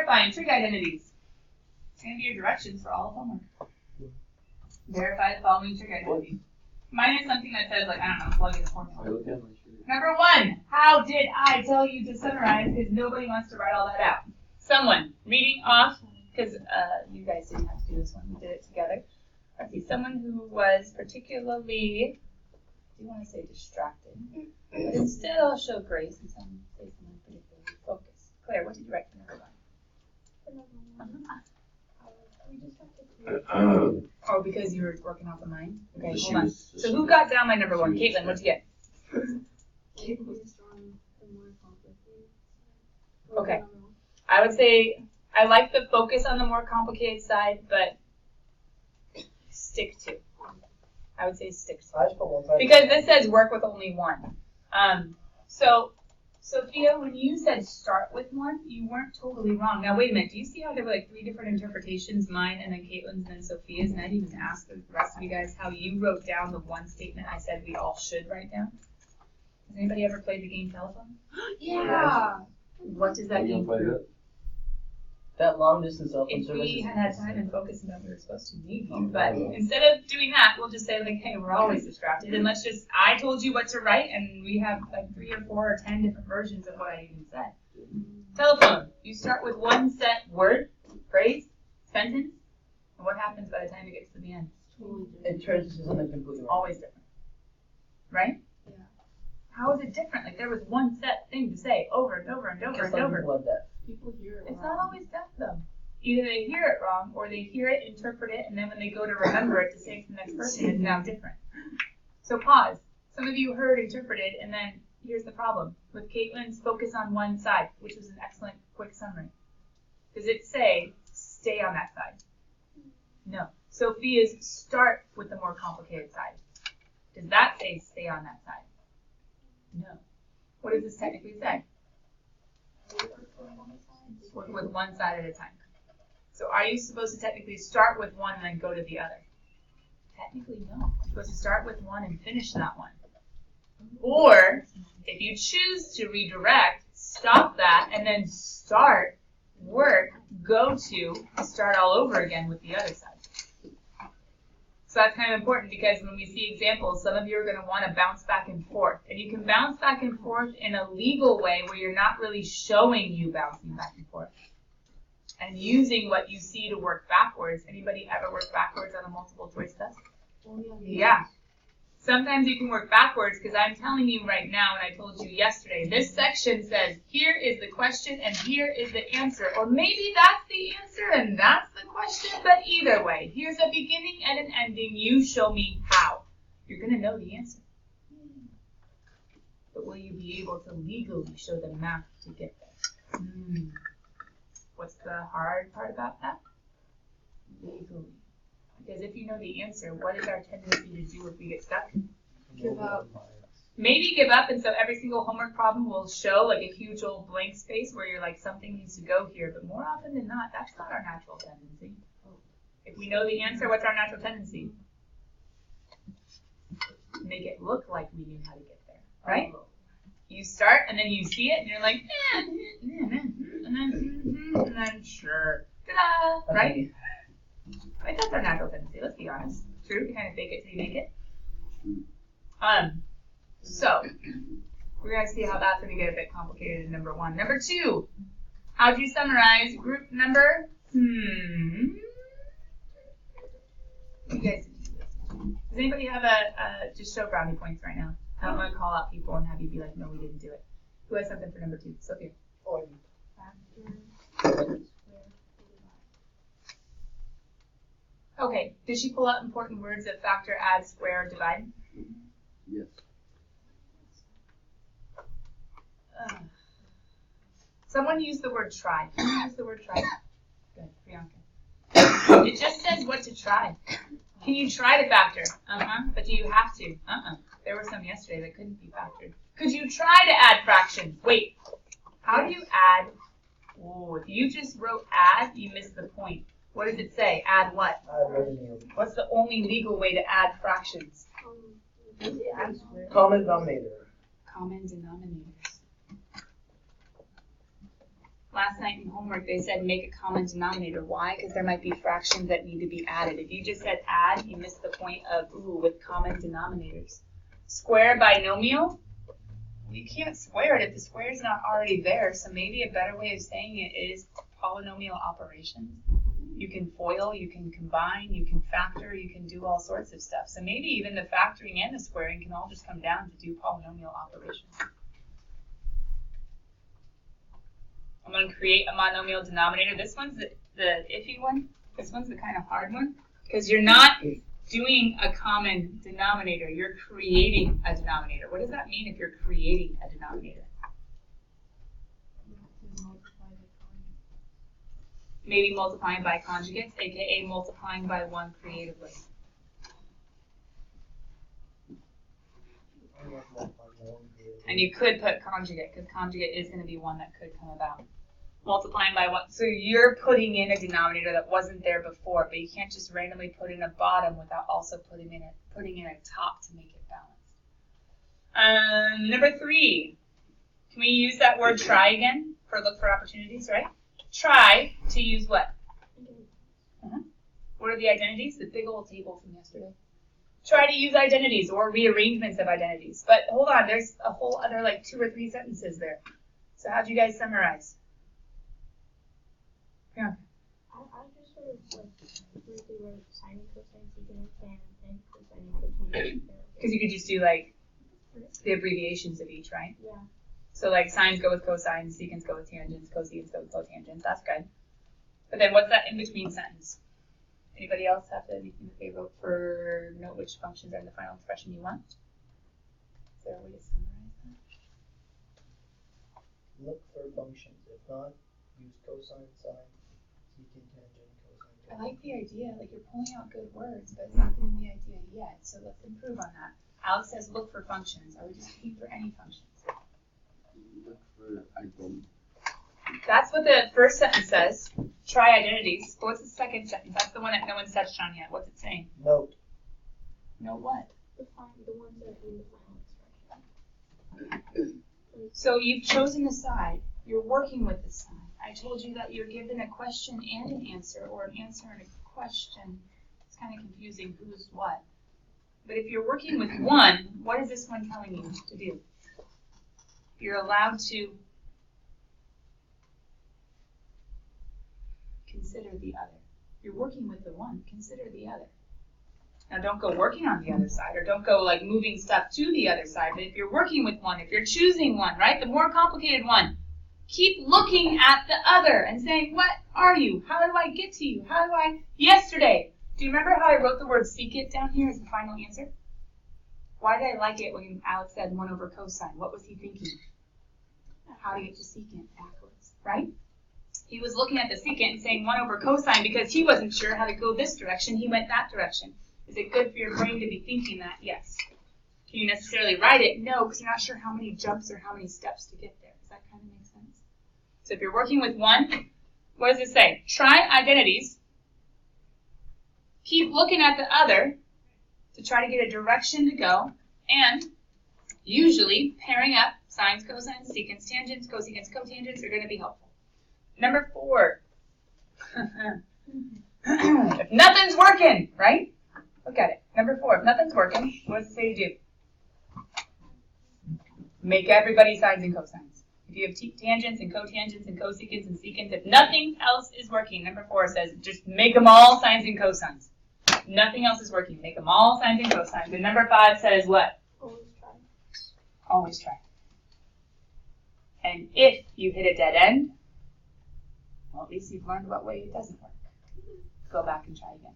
verifying trig identities. It's going to be your directions for all of homework. Verify the following trig identities. Mine is something that says, like, I don't know, plug in a formula. Number 1, how did I tell you to summarize? Because nobody wants to write all that out. Someone reading off, because you guys didn't have to do this one, we did it together. Let's see, someone who was particularly, I do want to say distracted, but instead I'll show grace and say someone particularly focused. Claire, what did you write for number 1? Oh, because you were working off of mine? Okay, hold on. So who got down my number 1? Caitlin, what'd you get? Okay. I would say I like the focus on the more complicated side, but stick to. I would say stick to. Because this says work with only one. So, Sophia, when you said start with one, you weren't totally wrong. Now, wait a minute. Do you see how there were like 3 different interpretations, mine and then Caitlin's and then Sophia's? And I didn't even ask the rest of you guys how you wrote down the one statement I said we all should write down. Has anybody ever played the game telephone? Yeah. What does that mean? That long distance cell phone If service. we had had time and focus enough, we were supposed to maybe. But instead of doing that, we'll just say like, hey, we're always distracted, and let's just. I told you what to write, and we have like 3 or 4 or 10 different versions of what I even said. Telephone. You start with one set word, phrase, sentence, and what happens by the time it gets to the end? It turns into something completely wrong. Always different, right? Yeah. How is it different? Like there was one set thing to say over and over and over Just and like over. people love that. People hear it. It's not always deaf though. Either they hear it wrong, or they hear it, interpret it, and then when they go to remember it to say it to the next person, it's now different. So pause. Some of you heard interpreted, and then here's the problem. With Caitlin's focus on one side, which was an excellent quick summary. Does it say, stay on that side? No. Sophia's start with the more complicated side. Does that say, stay on that side? No. What does this technically say? Work with one side at a time. So are you supposed to technically start with one and then go to the other? Technically, no. You're supposed to start with one and finish that one. Or, if you choose to redirect, stop that, and then start, work, go to, start all over again with the other side. So that's kind of important because when we see examples, some of you are going to want to bounce back and forth. And you can bounce back and forth in a legal way where you're not really showing you bouncing back and forth. And using what you see to work backwards. Anybody ever work backwards on a multiple choice test? Oh, Yeah. Sometimes you can work backwards because I'm telling you right now, and I told you yesterday, this section says, here is the question and here is the answer. Or maybe that's the answer and that's the question, but either way, here's a beginning and an ending. You show me how. You're going to know the answer. But will you be able to legally show the math to get there? What's the hard part about that? Legally. Because if you know the answer, what is our tendency to do if we get stuck? Give up. Maybe give up, and so every single homework problem will show like a huge old blank space where you're like, something needs to go here. But more often than not, that's not our natural tendency. If we know the answer, what's our natural tendency? Make it look like we knew how to get there, right? You start, and then you see it, and you're like, and then sure, ta-da, right? Right, that's our natural tendency, let's be honest. True, you kind of fake it till you make it. So, we're going to see how that's going to get a bit complicated in number 1. Number 2, how'd you summarize group number? You guys, does anybody have just show brownie points right now? I don't want to call out people and have you be like, no, we didn't do it. Who has something for number 2? Sophia. Okay, did she pull out important words of factor, add, square, divide? Yes. Someone used the word try. Who used the word try? Good, Priyanka. It just says what to try. Can you try to factor? But do you have to? There were some yesterday that couldn't be factored. Could you try to add fractions? Wait, how do you add? Oh, if you just wrote add, you missed the point. What does it say? Add what? Add revenue. What's the only legal way to add fractions? Common denominator. Common denominators. last night in homework they said make a common denominator. Why? Because there might be fractions that need to be added. If you just said add, you missed the point of, with common denominators. Square binomial, you can't square it if the square is not already there, so maybe a better way of saying it is polynomial operations. You can FOIL, you can combine, you can factor, you can do all sorts of stuff. So maybe even the factoring and the squaring can all just come down to do polynomial operations. I'm going to create a monomial denominator. This one's the iffy one. This one's the kind of hard one because you're not doing a common denominator. You're creating a denominator. What does that mean if you're creating a denominator? Maybe multiplying by conjugates, aka multiplying by 1 creatively. And you could put conjugate, because conjugate is going to be one that could come about. Multiplying by 1. So you're putting in a denominator that wasn't there before, but you can't just randomly put in a bottom without also putting in a top to make it balanced. Number 3. Can we use that word try again for look for opportunities, right? Try to use what? What are the identities? The big old table from yesterday. Try to use identities or rearrangements of identities. But hold on, there's a whole other 2 or 3 sentences there. So how'd you guys summarize? Yeah. I just sort of briefly wrote sine and cosine, secant and tan, and cosine and cotangent. Because you could just do the abbreviations of each, right? Yeah. So sines go with cosines, secants go with tangents, cosecants go with cotangents. That's good. But then what's that in between sentence? Anybody else have anything that they wrote for note which functions are in the final expression you want? Is there a way to summarize that? Look for functions. If not, use cosine, sine, secant, tangent, cosine. I like the idea. You're pulling out good words, but it's not getting the idea yet. So let's improve on that. Alex says look for functions. Are we just looking for any functions? Look for identity. That's what the first sentence says. Try identities. But what's the second sentence? That's the one that no one's touched on yet. What's it saying? Note. Note what? The ones that are in the final expression. So you've chosen the side. You're working with the side. I told you that you're given a question and an answer, or an answer and a question. It's kind of confusing who's what. But if you're working with one, what is this one telling you to do? You're allowed to consider the other. You're working with the one, consider the other. Now don't go working on the other side, or don't go moving stuff to the other side, but if you're working with one, if you're choosing one, right, the more complicated one, keep looking at the other and saying, what are you? How do I get to you? Yesterday, do you remember how I wrote the word secant down here as the final answer? Why did I like it when Alex said 1 over cosine? What was he thinking? How to get to secant backwards, right? He was looking at the secant and saying 1 over cosine because he wasn't sure how to go this direction. He went that direction. Is it good for your brain to be thinking that? Yes. Can you necessarily write it? No, because you're not sure how many jumps or how many steps to get there. Does that kind of make sense? So if you're working with one, what does it say? Try identities. Keep looking at the other to try to get a direction to go. And usually pairing up sines, cosines, secants, tangents, cosecants, cotangents are going to be helpful. Number 4. If nothing's working, right? Look at it. Number 4. If nothing's working, what does it say to do? Make everybody sines and cosines. If you have tangents and cotangents and cosecants and secants, if nothing else is working, number 4 says just make them all sines and cosines. Nothing else is working. Make them all sines and cosines. And number 5 says what? Always try. Always try. And if you hit a dead end, well, at least you've learned what way it doesn't work. Go back and try again.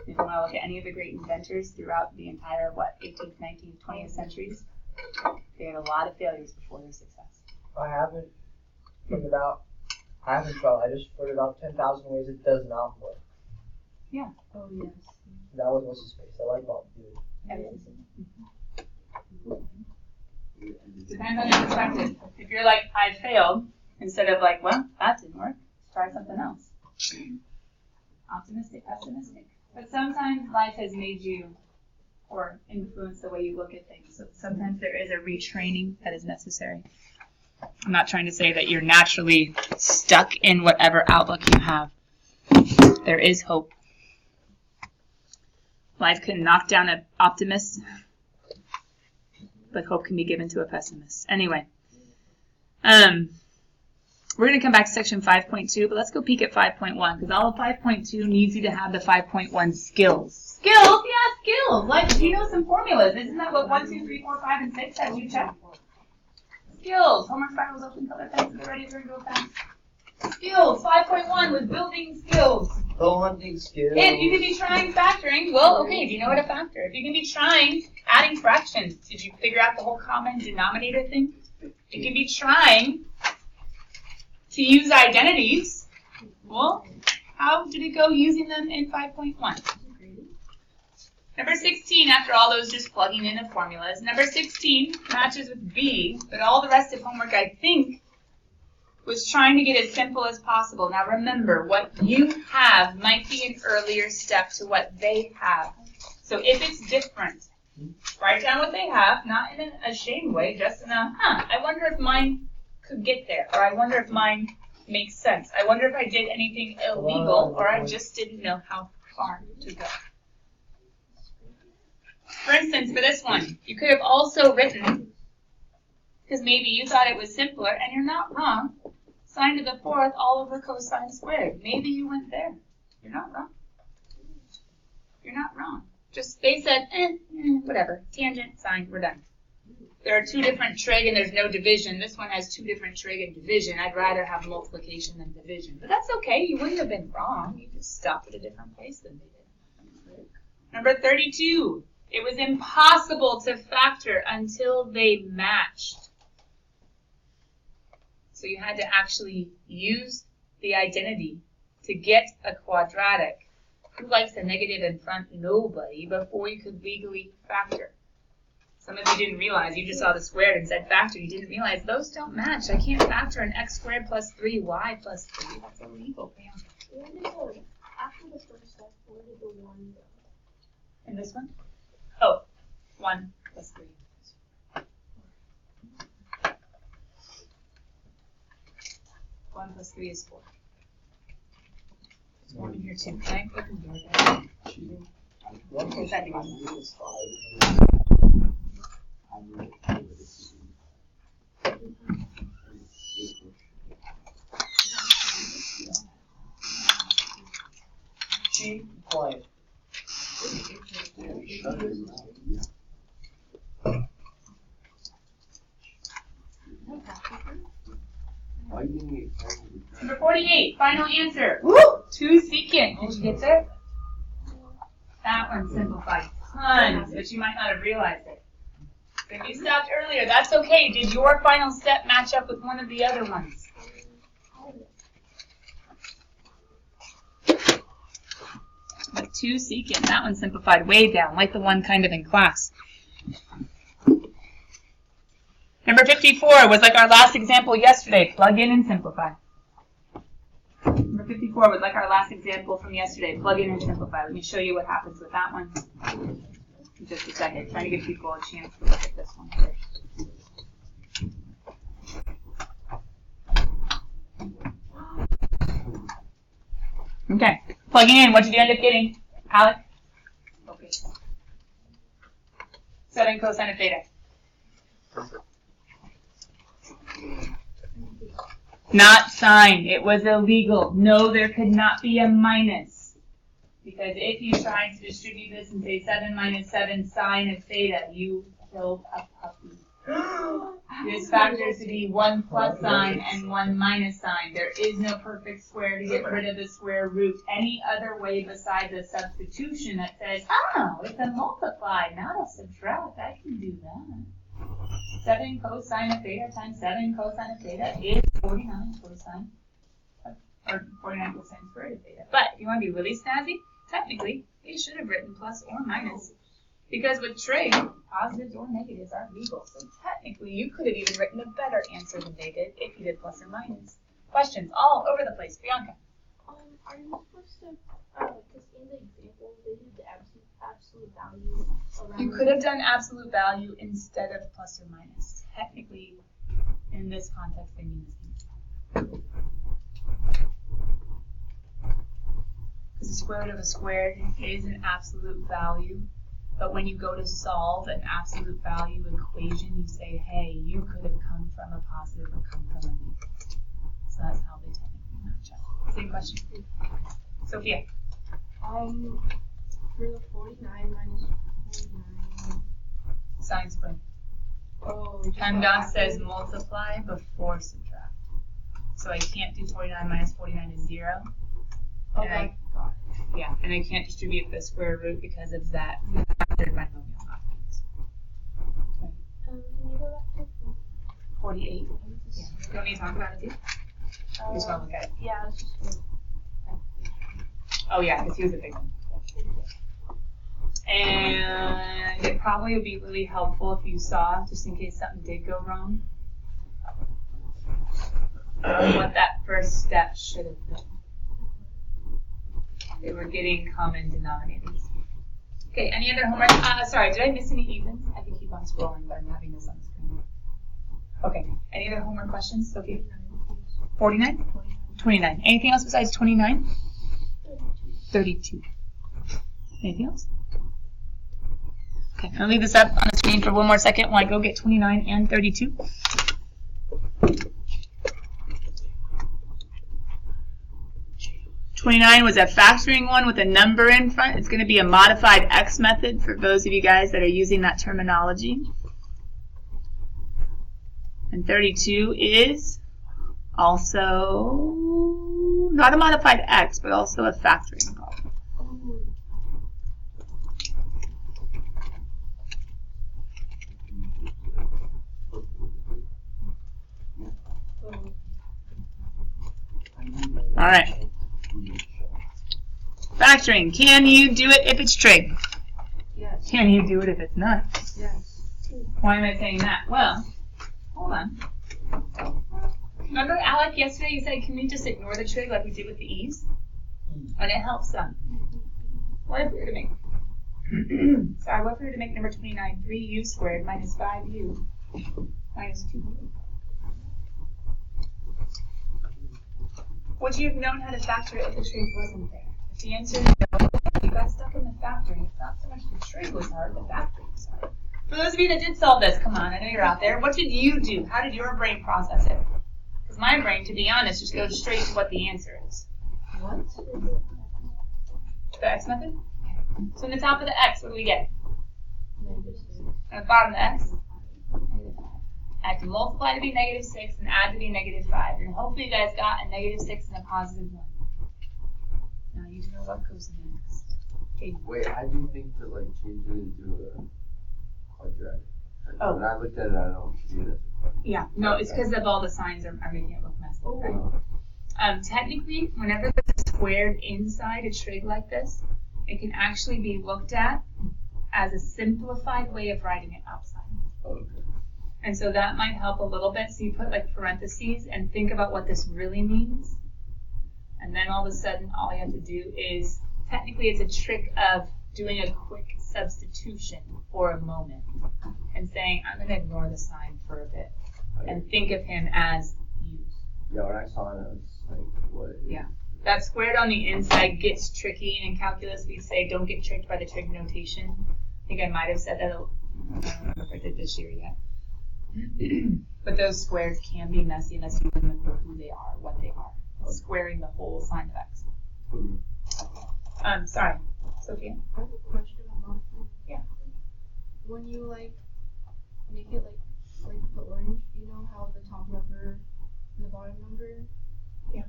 If you want to look at any of the great inventors throughout the entire, 18th, 19th, 20th centuries, they had a lot of failures before their success. I haven't figured out. I haven't tried. I just figured out 10,000 ways it does not work. Yeah. Oh, yes. That was what's his face. The light bulb dude. Depends on your perspective. If you're like, I failed, instead of like, well, that didn't work, try something else. Optimistic, pessimistic. But sometimes life has made you or influenced the way you look at things. So sometimes there is a retraining that is necessary. I'm not trying to say that you're naturally stuck in whatever outlook you have. There is hope. Life can knock down an optimist, but hope can be given to a pessimist. Anyway, we're going to come back to section 5.2, but let's go peek at 5.1, because all of 5.2 needs you to have the 5.1 skills. Skills? Yeah, skills. Like, you know some formulas. Isn't that what 1, 2, 3, 4, 5, and 6 has you check? Skills. Homework files open, color pens, get ready, we're going to go fast. Skills. 5.1 was building skills. Bonding skills. If you could be trying factoring, well, okay, do you know what a factor? If you can be trying adding fractions, did you figure out the whole common denominator thing? You can be trying to use identities. Well, how did it go using them in 5.1? Number 16, after all those just plugging in the formulas, number 16 matches with B, but all the rest of homework, I think, was trying to get as simple as possible. Now remember, what you have might be an earlier step to what they have. So if it's different, write down what they have, not in an ashamed way, just in a, I wonder if mine could get there, or I wonder if mine makes sense. I wonder if I did anything illegal, or I just didn't know how far to go. For instance, for this one, you could have also written, because maybe you thought it was simpler, and you're not wrong, sine to the fourth all over cosine squared. Maybe you went there. You're not wrong. You're not wrong. Just, they said, whatever, tangent, sine, we're done. There are two different trig and there's no division. This one has two different trig and division. I'd rather have multiplication than division. But that's okay. You wouldn't have been wrong. You just stopped at a different place than they did. Number 32. It was impossible to factor until they matched. So you had to actually use the identity to get a quadratic. Who likes a negative in front? Nobody, before you could legally factor. Some of you didn't realize, you just saw the squared and said factor. You didn't realize those don't match. I can't factor an x squared plus 3y plus 3. That's illegal. Where did the, after the first step, where did the 1 go? In this one? Oh, 1 plus 3. 1 plus 3 is 4. There's 1 in here too. Can I open the door there? 1 plus 3 is 5. She quiet. Number 48, final answer. Woo! 2 secant. Did you get there? That one simplified tons, but you might not have realized it. If you stopped earlier, that's okay. Did your final step match up with one of the other ones? But 2 secant, that one simplified way down, like the one kind of in class. Number 54 was like our last example yesterday. Plug in and simplify. Number 54 was like our last example from yesterday. Plug in and simplify. Let me show you what happens with that one. In just a second. Trying to give people a chance to look at this one first. Okay. Plugging in. What did you end up getting, Alec? Okay. 7 cosine of theta. Not sine. It was illegal. No, there could not be a minus. Because if you tried to distribute this and say 7 minus 7 sine of theta, you killed a puppy. This factor is to be 1 plus sine and 1 minus sine. There is no perfect square to get rid of the square root any other way besides a substitution that says, oh, it's a multiply, not a subtract. I can do that. 7 cosine of theta times 7 cosine of theta is 49 cosine, or 49 cosine squared of theta. But if you want to be really snazzy, technically, they should have written plus or minus. Because with trig, positives or negatives are legal. So technically, you could have even written a better answer than they did if you did plus or minus. Questions all over the place. Bianca. Are you supposed to, because in the example, they did the absolute value around. You could have done absolute value instead of plus or minus. Technically, In this context, they mean the same. Because the square root of a squared is an absolute value, but when you go to solve an absolute value equation, you say, hey, you could have come from a positive or come from a negative. So that's how they technically match up. Same question. Sophia. For the 49 minus 49. Sign square. Oh, PEMDAS says multiply before subtract. So I can't do 49 minus 49 is 0. Oh, And I, God. yeah, and I can't distribute the square root because of that third binomial operator. Can you go back to 48. Yeah. You want me to talk about it too? You just want to look at it. Yeah, it's just Oh yeah, because he was a big one. And it probably would be really helpful if you saw, just in case something did go wrong, what that first step should have been. They were getting common denominators. Okay, any other homework? Sorry, did I miss any evens? I can keep on scrolling, but I'm having this on the screen. Okay, any other homework questions? Okay. 49? 29. Anything else besides 29? 32. Anything else? Okay, I'll leave this up on the screen for one more second while I go get 29 and 32. '29 was a factoring one with a number in front. It's going to be a modified X method for those of you guys that are using that terminology. And 32 is also not a modified X, but also a factoring problem. All right. Factoring. Can you do it if it's trig? Yes. Can you do it if it's not? Yes. Why am I saying that? Well, hold on. Remember, Alec, yesterday you said, can we just ignore the trig like we did with the e's? And it helps them. What if we were to make, sorry, what if we were to make number 29 3u squared minus 5u minus 2u? Would you have known how to factor it if the trig wasn't there? If the answer is no, you got stuck in the factoring. It's not so much the trig was hard, the factoring was hard. For those of you that did solve this, come on, I know you're out there. What did you do? How did your brain process it? Because my brain, to be honest, just goes straight to what the answer is. What? The X method? So in the top of the X, what do we get? -6. And the bottom of the X? I have to multiply to be -6 and add to be -5. And hopefully you guys got a -6 and a +1. Now you know what goes next. Okay. Wait, how do you think to like change it into a quadratic? Oh. When I looked at it, I don't see it as a quadratic. Yeah, no, it's because of all the signs are making it look messy, right? Technically, whenever there's a squared inside a trig like this, it can actually be looked at as a simplified way of writing it outside. Okay. And so that might help a little bit. So you put like parentheses and think about what this really means. And then all of a sudden, all you have to do is, technically it's a trick of doing a quick substitution for a moment and saying, I'm going to ignore the sign for a bit and think of him as used. Yeah, when I saw it, I was like, what? Yeah. That squared on the inside gets tricky, and in calculus we say don't get tricked by the trig notation. I think I might have said that, I don't remember if I did this year yet. But those squares can be messy unless you remember who they are, what they are. Squaring the whole sign of X. Sorry, Sophia? I have a question about that. Yeah. When you like make it like the orange, you know how the top number and the bottom number? Yeah.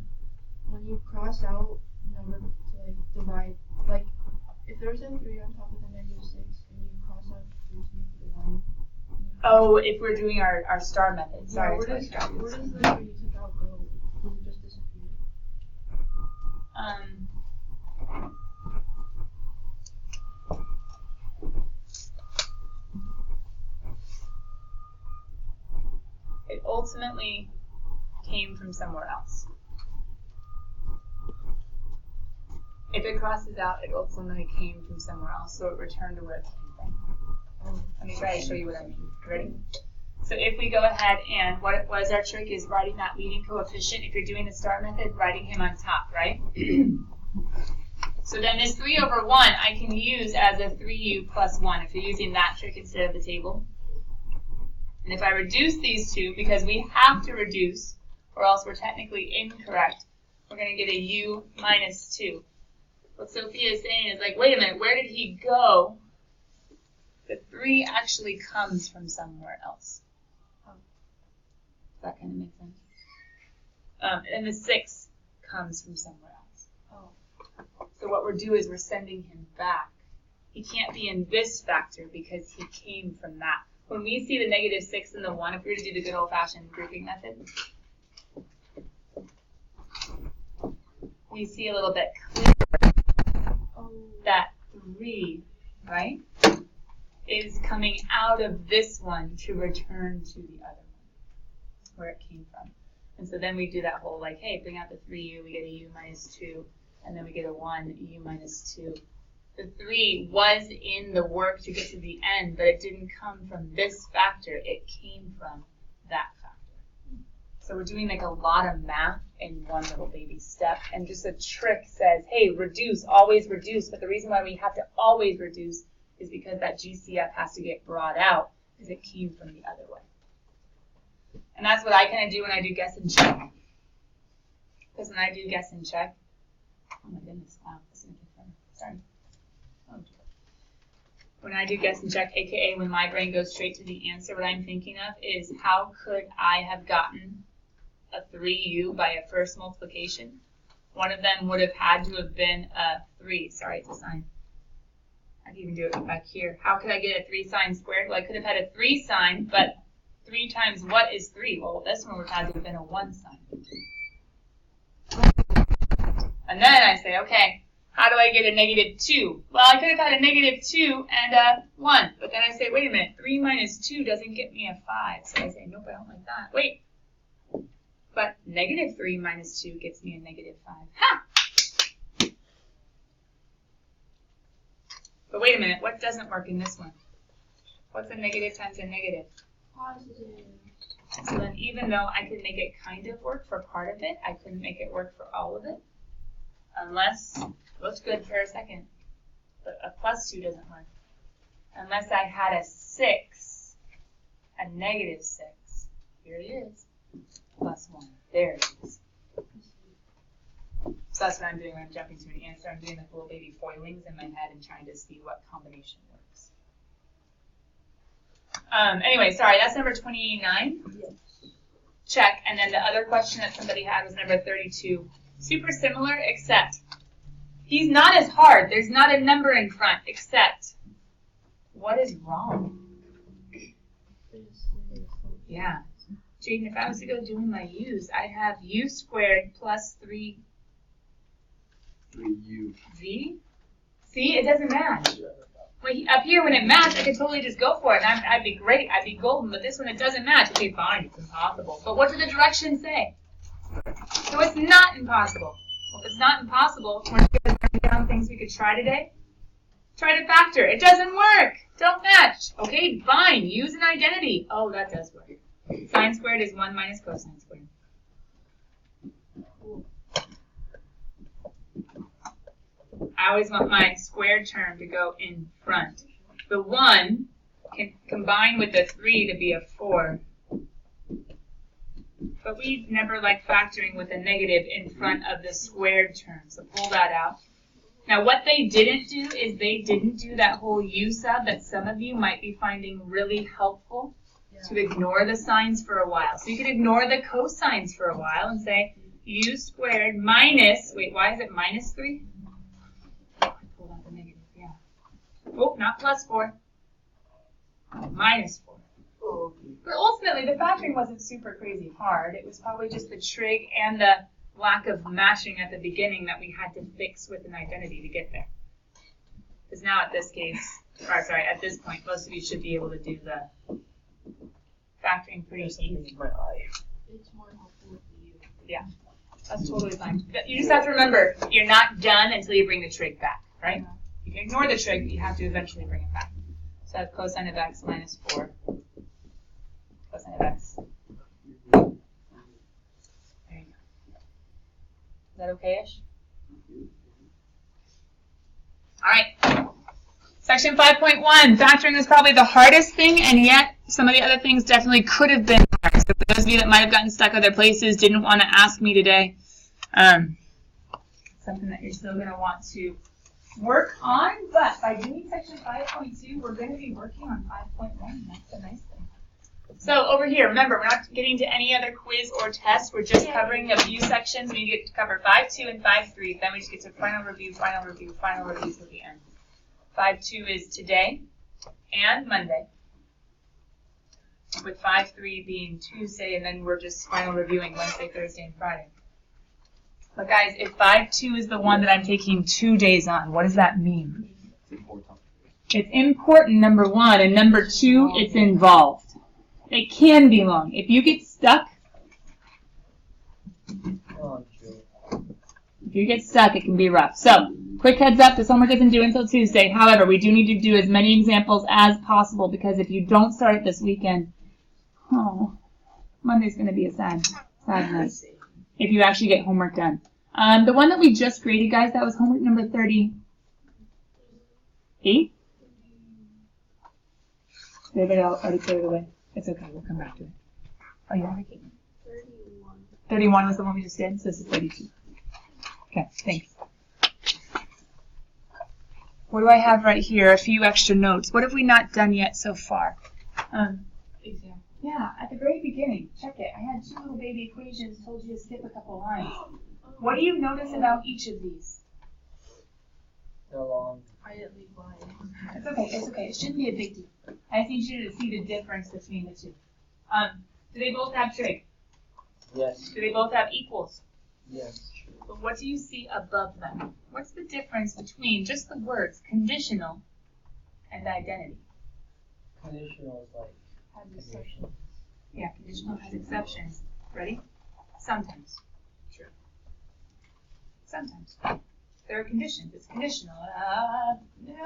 When you cross out number to like divide, like if there's a 3 on top of the -6 and you cross out 3 to make it a 1. Oh, if we're doing our star method. Sorry. Where does the 3 you took out go? Does it just disappear? It ultimately came from somewhere else. If it crosses out, it ultimately came from somewhere else, so it returned to where it came from. Let me try to show you what I mean. Ready? So if we go ahead and what it was, our trick is writing that leading coefficient. If you're doing the star method, writing him on top, right? So then this 3 over 1 I can use as a 3u plus 1 if you're using that trick instead of the table. And if I reduce these two, because we have to reduce, or else we're technically incorrect, we're going to get a u minus 2. What Sophia is saying is like, wait a minute, where did he go? The 3 actually comes from somewhere else. Does that kind of make sense? And the 6 comes from somewhere else. So what we're doing is we're sending him back. He can't be in this factor because he came from that. When we see the negative 6 and the 1, if we were to do the good old-fashioned grouping method, we see a little bit clearer that 3, right, is coming out of this one to return to the other one, where it came from. And so then we do that whole, like, hey, bring out the 3u, we get a u minus 2, and then we get a 1, u minus 2. The 3 was in the work to get to the end, but it didn't come from this factor. It came from that factor. So we're doing like a lot of math in one little baby step. And just a trick says, hey, reduce, always reduce. But the reason why we have to always reduce is because that GCF has to get brought out because it came from the other way. And that's what I kind of do when I do guess and check. Because when I do guess and check, oh my goodness, wow, this is going to get fun. Sorry. When I do guess and check, aka when my brain goes straight to the answer, what I'm thinking of is how could I have gotten a 3u by a first multiplication? One of them would have had to have been a 3. Sorry, it's a sign. I can even do it back here. How could I get a 3 sign squared? Well, I could have had a 3 sign, but 3 times what is 3? Well, this one would have had to have been a 1 sign. And then I say, okay, how do I get a negative 2? Well, I could have had a negative 2 and a 1. But then I say, wait a minute, 3 minus 2 doesn't get me a 5. So I say, nope, I don't like that. Wait. But negative 3 minus 2 gets me a negative 5. Ha! But wait a minute, what doesn't work in this one? What's a negative times a negative? Positive. So then even though I could make it kind of work for part of it, I couldn't make it work for all of it. Unless, looks good for a second, but a plus 2 doesn't work. Unless I had a 6, a negative 6. Here it is. Plus 1. There it is. So that's what I'm doing when I'm jumping to an answer. I'm doing like little baby foilings in my head and trying to see what combination works. Anyway, sorry, that's number 29. Yes. Check. And then the other question that somebody had was number 32. Super similar, except he's not as hard. There's not a number in front, except what is wrong? Yeah. Jaden, if I was to go doing my u's, I'd have u squared plus 3 3u. v. See, it doesn't match. Up here, when it matched, I could totally just go for it, and I'd be great. I'd be golden. But this one, it doesn't match. Okay, fine, it's impossible. But what did the directions say? So it's not impossible. Well, if it's not impossible, we're going to write down things we could try today. Try to factor. It doesn't work. Don't match. Okay, fine. Use an identity. Oh, that does work. Sine squared is 1 minus cosine squared. I always want my squared term to go in front. The 1 can combine with the 3 to be a 4. But we never like factoring with a negative in front of the squared term. So pull that out. Now what they didn't do is they didn't do that whole u sub that some of you might be finding really helpful to ignore the signs for a while. So you could ignore the cosines for a while and say u squared minus, wait, why is it minus 3? I pulled out the negative, yeah. Oh, not plus 4. Minus 4. But ultimately, the factoring wasn't super crazy hard. It was probably just the trig and the lack of matching at the beginning that we had to fix with an identity to get there. Because now at this case, or sorry, at this point, most of you should be able to do the factoring pretty easy. It's more helpful with you. Yeah, that's totally fine. You just have to remember, you're not done until you bring the trig back, right? You can ignore the trig, but you have to eventually bring it back. So I have cosine of x minus 4. cosine of x. There you go. Is that okay-ish? All right. Section 5.1, factoring is probably the hardest thing, and yet some of the other things definitely could have been hard. So for those of you that might have gotten stuck other places, didn't want to ask me today, something that you're still going to want to work on, but by doing section 5.2, we're going to be working on 5.1. That's a nice thing. So over here, remember, we're not getting to any other quiz or test. We're just covering a few sections. We get to cover 5.2 and 5.3. Then we just get to final reviews at the end. 5.2 is today and Monday, with 5.3 being Tuesday, and then we're just final reviewing Wednesday, Thursday, and Friday. But guys, if 5.2 is the one that I'm taking 2 days on, what does that mean? It's important, number one, and number two, it's involved. It can be long. If you get stuck, it can be rough. So, quick heads up, this homework isn't due until Tuesday. However, we do need to do as many examples as possible, because if you don't start it this weekend, Monday's going to be a sad night. If you actually get homework done. The one that we just graded, guys, that was homework number 38. Maybe I'll already put it away. It's okay, we'll come back to it. Oh, you have it? 31. 31 was the one we just did, so this is 32. Okay, thanks. What do I have right here? A few extra notes. What have we not done yet so far? Example. Yeah, at the very beginning, check it. I had 2 little baby equations, told you to skip a couple lines. What do you notice about each of these? They're long. I didn't leave mine. It's okay. It shouldn't be a big deal. I just need you to see the difference between the two. Do they both have trig? Yes. Do they both have equals? Yes. But what do you see above them? What's the difference between just the words conditional and identity? Conditional is like Has exceptions. Yeah, conditional has exceptions. Ready? Sometimes. True. Sometimes. There are conditions. It's conditional.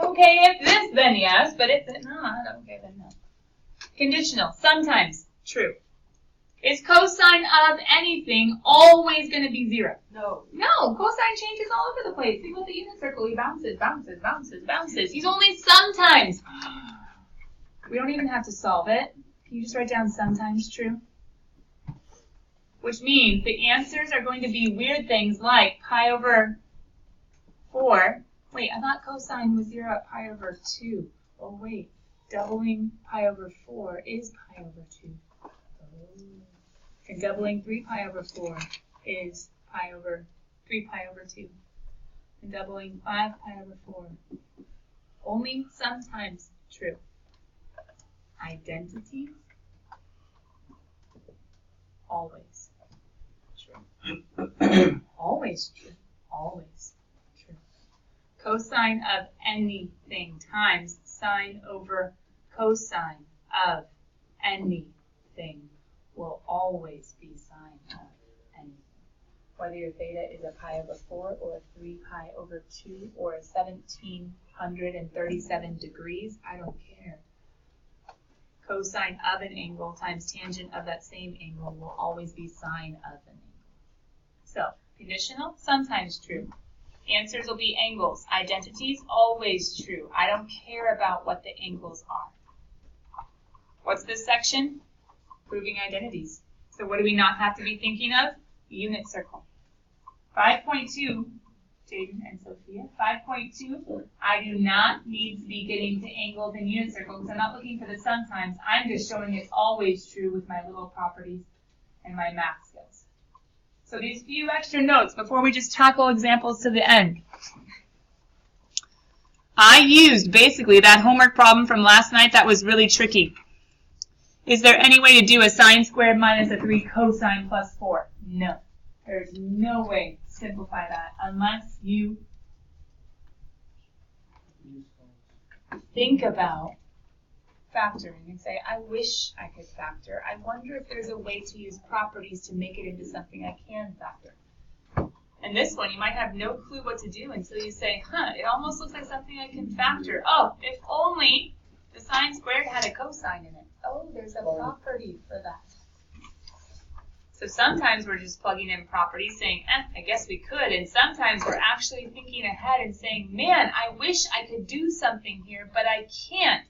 Okay, if this, then yes, but if it's not, okay, then no. Conditional. Sometimes. True. Is cosine of anything always going to be 0? No. No, cosine changes all over the place. Think about the unit circle. He bounces. He's only sometimes. We don't even have to solve it. Can you just write down sometimes true? Which means the answers are going to be weird things like pi over 4. Wait, I thought cosine was 0 at pi over 2. Oh, wait. Doubling pi over 4 is pi over 2. Oh. And doubling 3 pi over 4 is 3 pi over 2. And doubling 5 pi over 4. Only sometimes true. Identities, always true. Always true. Always true. Cosine of anything times sine over cosine of anything will always be sine of anything. Whether your theta is a pi over 4 or a 3 pi over 2 or a 1737 degrees, I don't care. Cosine of an angle times tangent of that same angle will always be sine of an angle. So, conditional, sometimes true. Answers will be angles. Identities, always true. I don't care about what the angles are. What's this section? Proving identities. So what do we not have to be thinking of? Unit circle. 5.2, Jaden and Sophia. 5.2, I do not need to be getting to angles and unit circles because I'm not looking for the sometimes. I'm just showing it's always true with my little properties and my math skills. So these few extra notes before we just tackle examples to the end. I used basically that homework problem from last night that was really tricky. Is there any way to do a sine squared minus a 3 cosine plus 4? No. There's no way to simplify that unless you think about factoring and say, I wish I could factor. I wonder if there's a way to use properties to make it into something I can factor. And this one, you might have no clue what to do until you say, it almost looks like something I can factor. Oh, if only the sine squared had a cosine in it. oh, there's a property for that. So sometimes we're just plugging in properties saying, I guess we could. And sometimes we're actually thinking ahead and saying, man, I wish I could do something here, but I can't.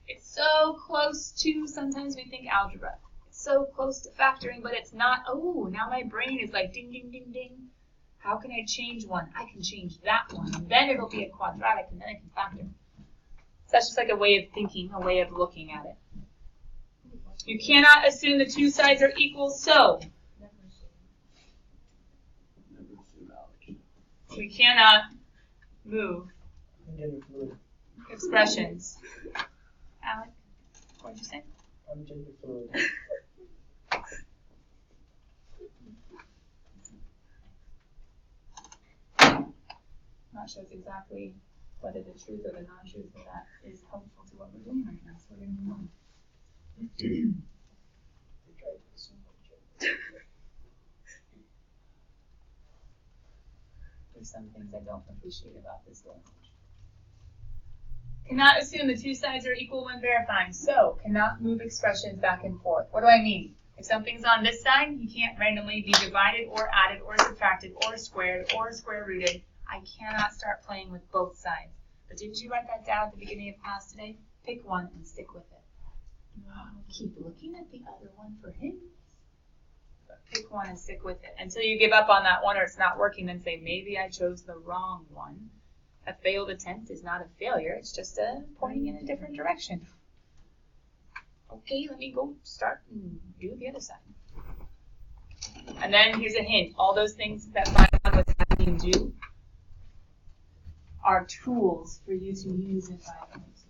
It's so close to, sometimes we think algebra. It's so close to factoring, but it's not. Oh, now my brain is like ding, ding, ding, ding. How can I change one? I can change that one. And then it'll be a quadratic, and then I can factor. So that's just like a way of thinking, a way of looking at it. You cannot assume the two sides are equal, so we cannot move expressions. Alec, what did you say? I'm gender fluid. Not sure exactly whether the truth or the non-truth of that is helpful to what we're doing right now, so we're going to move on. There's some things I don't appreciate about this language. Cannot assume the two sides are equal when verifying. So, cannot move expressions back and forth. What do I mean? If something's on this side, you can't randomly be divided or added or subtracted or squared or square rooted. I cannot start playing with both sides. But didn't you write that down at the beginning of class today? Pick one and stick with it. Keep looking at the other one for hints. Pick one and stick with it. Until you give up on that one or it's not working, then say, maybe I chose the wrong one. A failed attempt is not a failure. It's just a pointing in a different direction. Okay, let me go start and do the other side. And then here's a hint. All those things that Bible was having you do are tools for you to use in Bible. So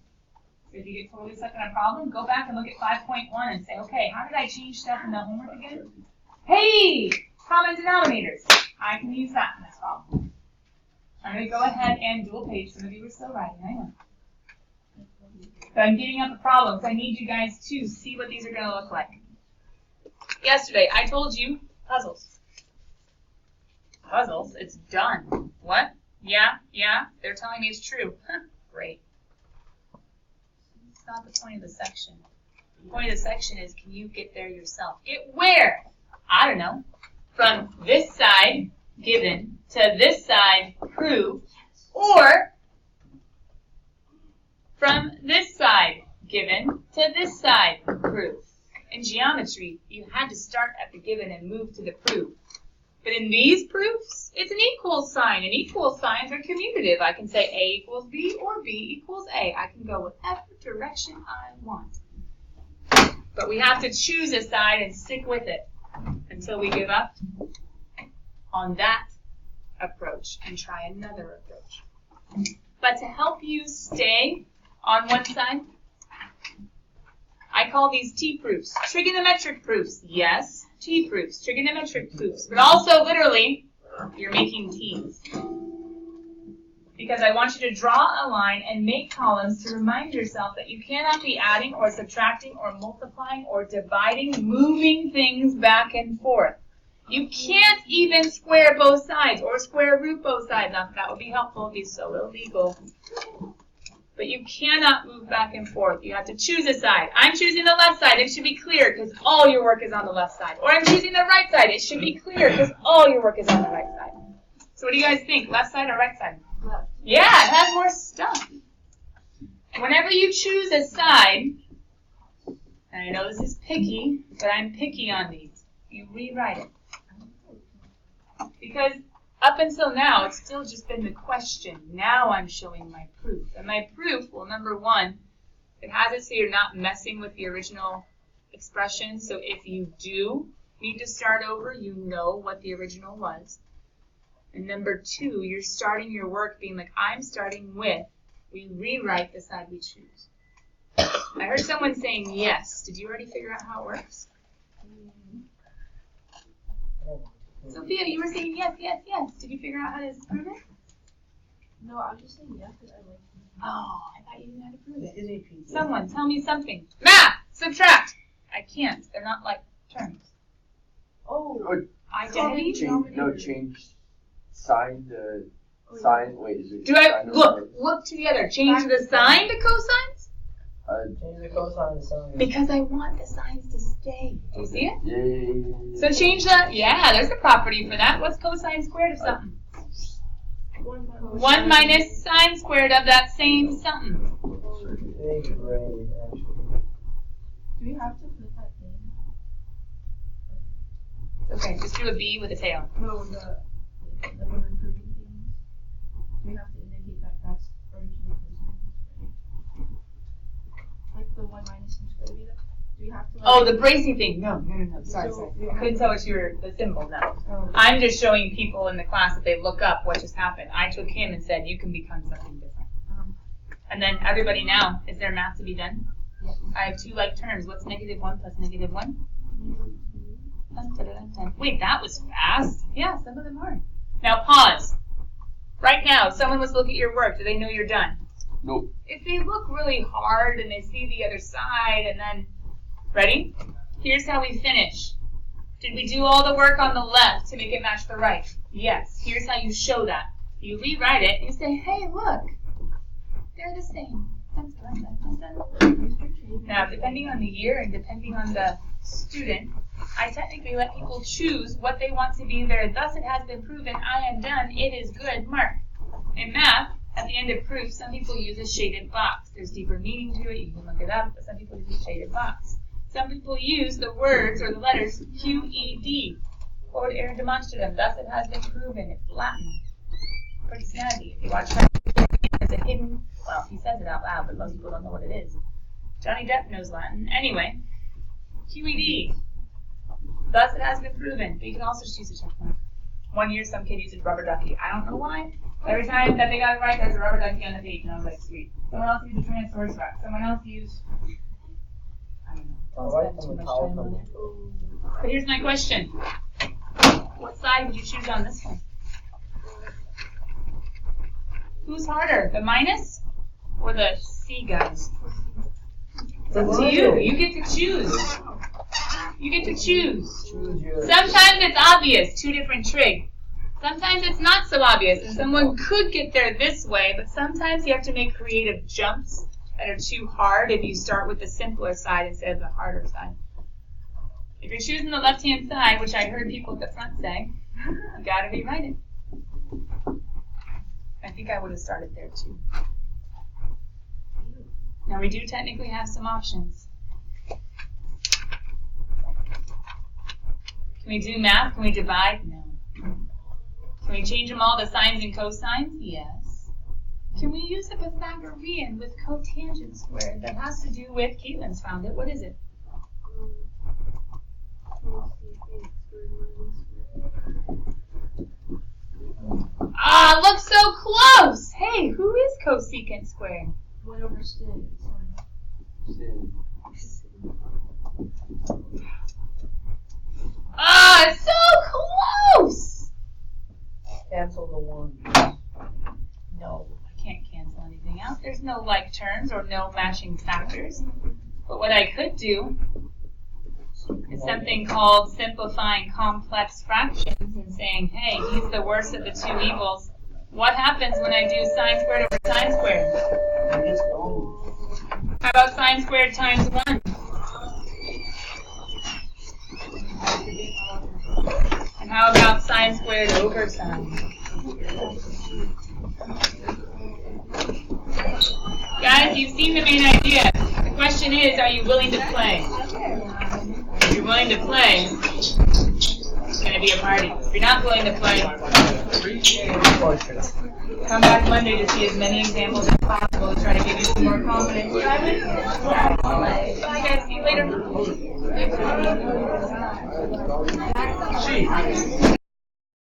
if you get totally stuck in a problem, go back and look at 5.1 and say, okay, how did I change stuff in the homework again? Hey, common denominators. I can use that in this problem. I'm going to go ahead and dual page. Some of you are still writing, I know. So I'm getting out the problems. I need you guys to see what these are going to look like. Yesterday, I told you puzzles. Puzzles? It's done. What? Yeah, they're telling me it's true. Great. It's not the point of the section. The point of the section is, can you get there yourself? Get where? I don't know. From this side, given, to this side, prove, or from this side, given, to this side, prove. In geometry, you had to start at the given and move to the prove. But in these proofs, it's an equal sign, and equal signs are commutative. I can say A equals B or B equals A. I can go whatever direction I want. But we have to choose a side and stick with it until we give up on that approach and try another approach. But to help you stay on one side, I call these T-proofs. Trigonometric proofs, yes. T-proofs, trigonometric proofs. But also, literally, you're making T's. Because I want you to draw a line and make columns to remind yourself that you cannot be adding or subtracting or multiplying or dividing, moving things back and forth. You can't even square both sides or square root both sides. Now, that would be helpful. It'd be so illegal. But you cannot move back and forth. You have to choose a side. I'm choosing the left side. It should be clear because all your work is on the left side. Or I'm choosing the right side. It should be clear because all your work is on the right side. So what do you guys think? Left side or right side? Left. Yeah, it has more stuff. Whenever you choose a side, and I know this is picky, but I'm picky on these, you rewrite it. Because up until now, it's still just been the question. Now I'm showing my proof. And my proof, well, number one, it has it so you're not messing with the original expression. So if you do need to start over, you know what the original was. And number two, you're starting your work being like, I'm starting with, we rewrite the side we choose. I heard someone saying yes. Did you already figure out how it works? Sophia, you were saying yes. Did you figure out how to prove it? No, I was just saying yes because I like it. Oh, I thought you knew how to prove it. Is AP. Someone, tell me something. Math, subtract. I can't. They're not like terms. Oh, Identity? Change sine to sine. Wait, is it? Do I sine or look to the other? Change the sine to cosines? Change the cosine to something. Because I want the signs to stay. Do you see it? Yeah. So change the, yeah, there's a property for that. What's cosine squared of something? 1 minus sine squared of that same something. Big grade, actually. Do we have to put that thing? Okay, just do a B with a tail. No, when we're proving things, do we have to indicate that that's originally cosine, right? Like the 1 minus some square beta? Do we have to? Like, Oh, the bracing thing. No. Sorry. So- I couldn't tell what you were, the symbol, no. Oh. I'm just showing people in the class that they look up what just happened. I took him and said, you can become something different. And then everybody now, is there math to be done? Yes. I have 2 like terms. What's -1 plus -1? Dun, dun, dun, dun. Wait, that was fast. Yeah, some of them are. Now pause. Right now, someone was looking at your work. Do they know you're done? Nope. If they look really hard and they see the other side and then, ready? Here's how we finish. Did we do all the work on the left to make it match the right? Yes. Here's how you show that. You rewrite it. You say, hey, look. They're the same. Dun, dun, dun, dun, dun. Now, depending on the year and depending on the student, I technically let people choose what they want to be there. Thus, it has been proven. I am done. It is good. Mark. In math, at the end of proof, some people use a shaded box. There's deeper meaning to it. You can look it up, but some people use a shaded box. Some people use the words or the letters QED, quod error demonstratum. Thus, it has been proven. It's Latin. Pretty snazzy. If you watch that, it's a hidden, well, he says it out loud, but most people don't know what it is. Johnny Depp knows Latin. Anyway, QED. Thus, it has been proven. But you can also just use a check mark. One year, some kid used rubber ducky. I don't know why. Every time that they got it right, there's a rubber ducky on the page, and I was like, sweet. Someone else used a transverse rack. Someone else used, I don't know. Don't spend too much time on it. But here's my question. What side would you choose on this one? Who's harder, the minus or the C guys? It's up to you. You get to choose. You get to choose. Choose your. Sometimes it's obvious, 2 different trig. Sometimes it's not so obvious, and someone could get there this way, but sometimes you have to make creative jumps that are too hard if you start with the simpler side instead of the harder side. If you're choosing the left-hand side, which I heard people at the front say, you gotta rewrite it. I think I would have started there too. Now we do technically have some options. Can we do math? Can we divide? No. Can we change them all to sines and cosines? Yes. Can we use a Pythagorean with cotangent squared? That has to do with, Caitlin's found it. What is it? Ah, look so close! Hey, who is cosecant squared? 1 over sin. Ah, it's so close! Cancel the 1. No, I can't cancel anything out. There's no like terms or no matching factors. But what I could do is something called simplifying complex fractions and saying, hey, he's the worst of the 2 evils. What happens when I do sine squared over sine squared? How about sine squared times 1? And how about sine squared over sine? Guys, you've seen the main idea. The question is, are you willing to play? If you're willing to play, it's going to be a party. If you're not willing to play, come back Monday to see as many examples as possible to try to give you some more confidence. Bye guys, see you later.